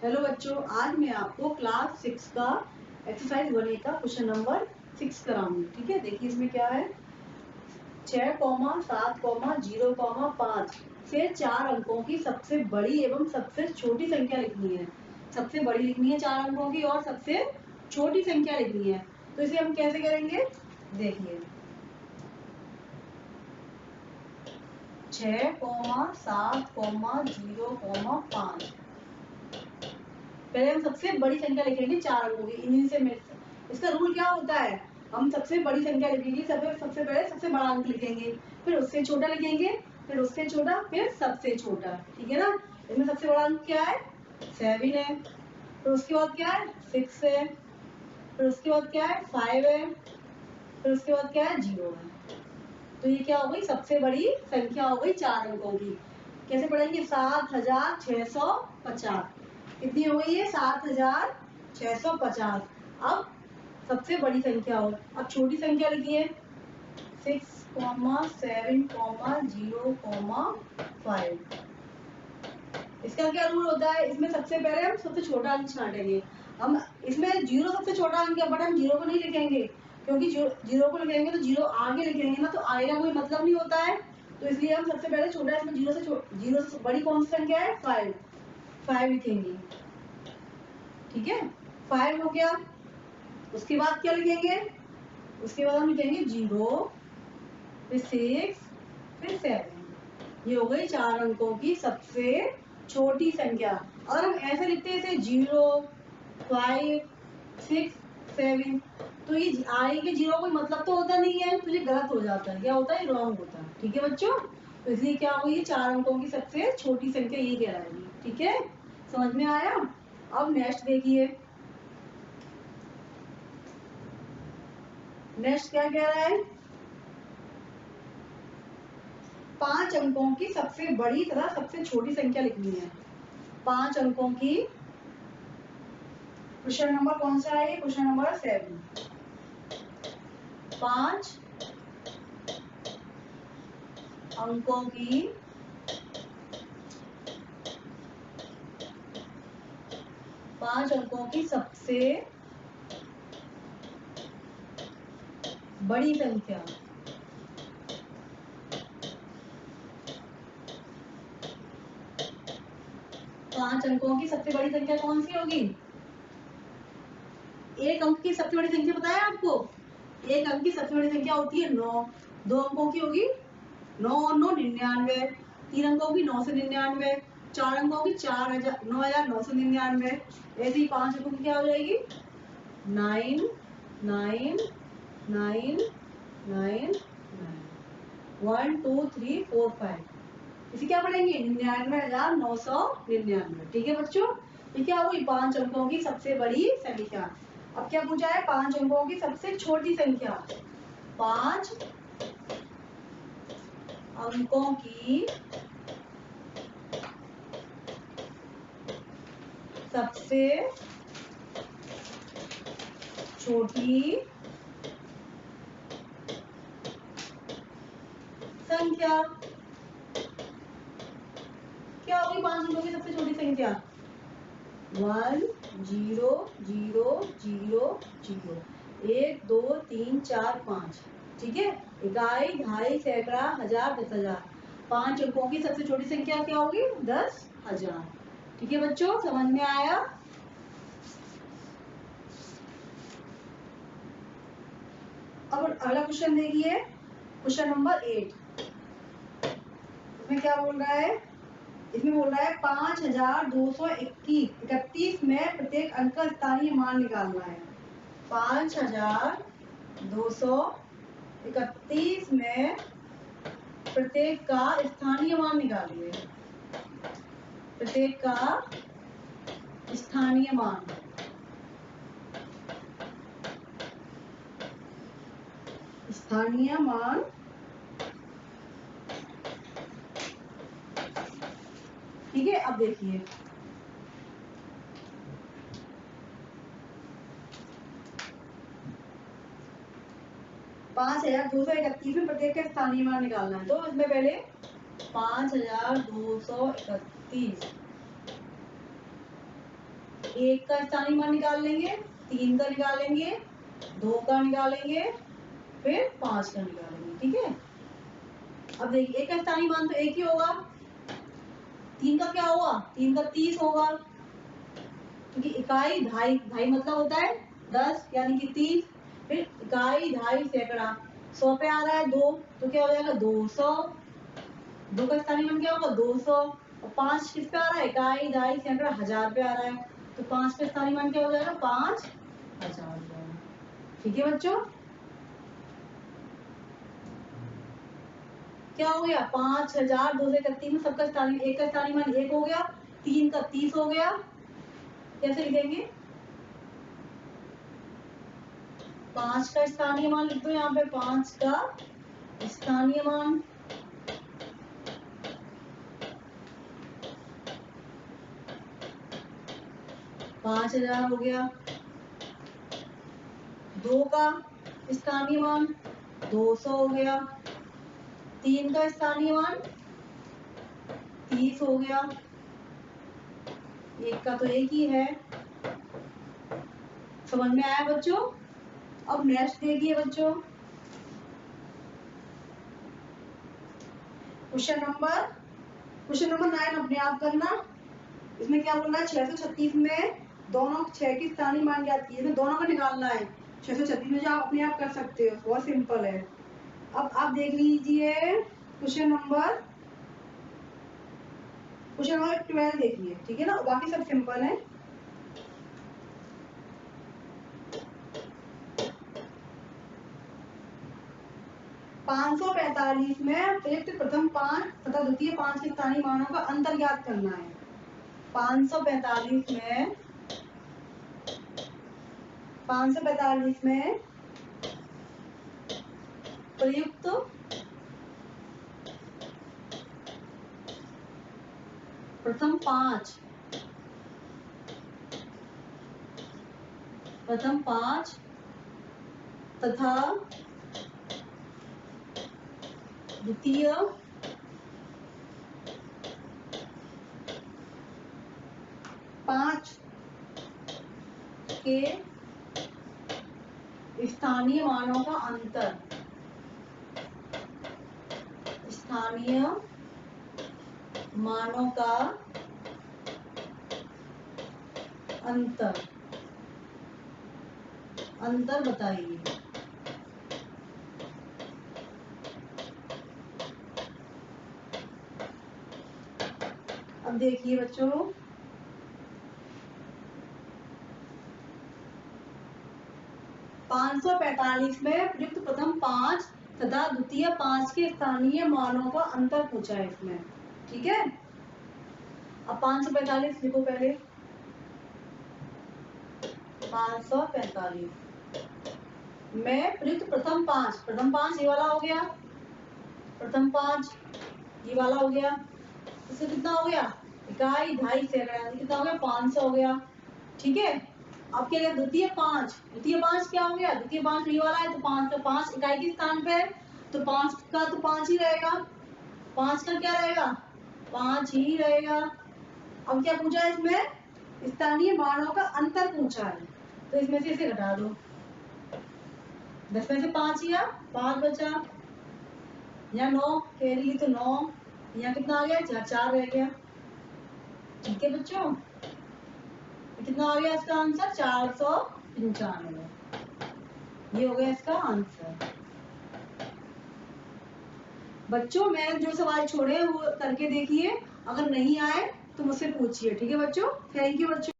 Hello बच्चों, आज मैं आपको क्लास 6 का एक्सरसाइज 1A का क्वेश्चन नंबर 6 कराऊंगी। ठीक है, देखिए इसमें क्या है। 6,7,0,5 से 4 अंकों की सबसे बड़ी एवं सबसे छोटी संख्या लिखनी है। सबसे बड़ी लिखनी है 4 अंकों की और सबसे छोटी संख्या लिखनी है। तो इसे हम कैसे करेंगे, देखिए 6,7,0,5। पहले हम सबसे बड़ी संख्या लिखेंगे 4 अंकों की, इन्हीं से इसका रूल क्या होता है, हम सबसे बड़ी संख्या लिखेंगे, सबसे पहले सबसे बड़ा अंक लिखेंगे, फिर उससे छोटा लिखेंगे, फिर उससे छोटा, फिर सबसे छोटा। ठीक है ना। इसमें सबसे बड़ा अंक क्या है, 7 है। फिर उसके बाद क्या है, 6 है। फिर उसके बाद क्या है, 5 है। फिर उसके बाद क्या है, 0 है। तो ये क्या हो गई, सबसे बड़ी संख्या हो गई 4 अंकों की। कैसे पढ़ेंगे, 7,650। कितनी हो गई है, 7,650। अब सबसे बड़ी संख्या हो, अब छोटी संख्या लिखिए 6, 7, 0, 5। इसका क्या रूल होता है, इसमें सबसे पहले हम सबसे छोटा अंक छांटेंगे। हम इसमें 0 सबसे छोटा अंक है, बट हम 0 को नहीं लिखेंगे, क्योंकि 0 को लिखेंगे तो 0 आगे लिखेंगे ना, तो आगे का कोई मतलब नहीं होता है। तो इसलिए हम सबसे पहले छोटा, इसमें 0 से बड़ी कौन सी संख्या है, 5 लिखेंगे। ठीक है, 5 हो गया। उसके बाद क्या लिखेंगे, उसके बाद हम लिखेंगे 0, फिर 6, फिर 7। ये हो गई 4 अंकों की सबसे छोटी संख्या। और हम ऐसे लिखते हैं, जैसे 0, 5, 6, 7, तो ये आगे के 0 कोई मतलब तो होता नहीं है, तो ये गलत हो जाता है। क्या होता है, रॉन्ग होता है। ठीक है बच्चों, तो इसलिए क्या हुई, 4 अंकों की सबसे छोटी संख्या ये कहलाएगी। ठीक है, समझ में आया। अब नेक्स्ट देखिए, नेक्स्ट क्या कह रहा है, 5 अंकों की सबसे बड़ी तथा सबसे छोटी संख्या लिखनी है। 5 अंकों की, क्वेश्चन नंबर कौन सा है, क्वेश्चन नंबर 7। 5 अंकों की सबसे बड़ी संख्या। 5 अंकों की सबसे बड़ी संख्या कौन सी होगी, एक अंक की सबसे बड़ी संख्या पता है आपको, एक अंक की सबसे बड़ी संख्या होती है 9। 2 अंकों की होगी 9 और 9 99। 3 अंकों की 9 से 99। 4 अंकों की 9,999। ऐसे ही 5 अंकों की क्या हो जाएगी, 9, 9, 9, 9, 1, 2, 3, 4, 5। इसे क्या पढ़ेंगे, 99,999। ठीक है बच्चों, ये क्या हुई, 5 अंकों की सबसे बड़ी संख्या। अब क्या पूछा है, 5 अंकों की सबसे छोटी संख्या। 5 अंकों की सबसे छोटी संख्या क्या होगी, 5 अंकों की सबसे छोटी संख्या 1, 0, 0, 0, 0, 1, 2, 3, 4, 5। ठीक है, इकाई, ढाई, सैकड़ा, हजार, 10,000। 5 अंकों की सबसे छोटी संख्या क्या होगी, 10,000। ठीक है बच्चों, समझ में आया। अब अगला क्वेश्चन देखिए, क्वेश्चन नंबर 8। इसमें क्या बोल रहा है, इसमें बोल रहा है 5,231 में प्रत्येक अंक का स्थानीय मान निकालना है। 5,231 में प्रत्येक का स्थानीय मान निकालिए। प्रत्येक का स्थानीय मान, स्थानीय मान ठीक है। अब देखिए 5,231 में प्रत्येक का स्थानीय मान निकालना है। तो इसमें पहले 5,231 1 का स्थानीय मान निकाल लेंगे, 3 का निकालेंगे, 2 का निकालेंगे, फिर 5 का निकालेंगे। ठीक है, अब देखिए 1 का स्थानीय मान तो 1 ही होगा, 3 का क्या होगा, 3 का 30 होगा, क्योंकि इकाई ढाई, ढाई मतलब होता है 10 यानी कि 30, फिर इकाई ढाई सैकड़ा, 100 पे आ रहा है 2 तो क्या हो जाएगा 200, 2 का स्थानीय मान क्या होगा 200, और 5 किस पे आ रहा है, इकाई ढाई सैकड़ा 1000 पे आ रहा है, तो 5 का स्थानीय मान क्या हो जाएगा 5000 हो जाएगा। ठीक है बच्चों, क्या हो गया 5231 में सबका स्थानीय, 1 का स्थानीय मान 1 हो गया, 3 का 30 हो गया, कैसे लिखेंगे 5 का स्थानीय मान लिख दो यहाँ पे, 5 का स्थानीय मान 5000 हो गया, 2 का स्थानीय मान 200 हो गया, 3 का स्थानीय मान 30 हो गया, 1 का तो 1 ही है। समझ में आया बच्चों? अब नेक्स्ट देखिए बच्चों, क्वेश्चन नंबर 9 अपने आप करना। इसमें क्या बोलना है, 636 में दोनों 6 की स्थानीय मान ज्ञात कीजिए, दोनों का निकालना है। 636 में जो आप अपने आप कर सकते हो, बहुत सिंपल है। अब आप देख लीजिए क्वेश्चन नंबर 12 देखिए, ठीक है ना, बाकी सब सिंपल है। पाँच सौ 545 में प्रयुक्त प्रथम 5 तथा द्वितीय 5 के स्थानीय मानों का अंतर ज्ञात करना है। 545 में 545 में प्रयुक्त प्रथम 5 तथा द्वितीय 5 के स्थानीय मानों का अंतर, स्थानीय मानों का अंतर बताइए। अब देखिए बच्चों, पाँच सौ 545 में प्रयुक्त प्रथम 5 तथा द्वितीय 5 के स्थानीय मानों का अंतर पूछा है इसमें। ठीक है, अब 545 लिखो पहले। 545 में प्रयुक्त प्रथम 5 ये वाला हो गया, प्रथम 5 ये वाला हो गया, इससे कितना हो गया, इकाई ढाई सैकड़ा, कितना हो गया 500 हो गया। ठीक है, अब क्या द्वितीय 5 क्या हो गया, द्वितीय 5 ये वाला है, तो 5 का 5 इकाई के स्थान पे है, तो 5 का तो 5 ही रहेगा, 5 का क्या रहेगा 5 ही रहेगा। अब क्या पूछा है इसमें, स्थानीय मानों का अंतर पूछा है, तो इसमें से इसे घटा दो, 10 में से 5 या 5 बचा, यहाँ 9 कैरी तो 9, यहाँ कितना आ गया 4 रह गया। ठीक है बच्चों, कितना आ गया इसका आंसर 495, ये हो गया इसका आंसर। बच्चों मैं जो सवाल छोड़े वो करके देखिए, अगर नहीं आए तो मुझसे पूछिए। ठीक है बच्चों, थैंक यू बच्चों।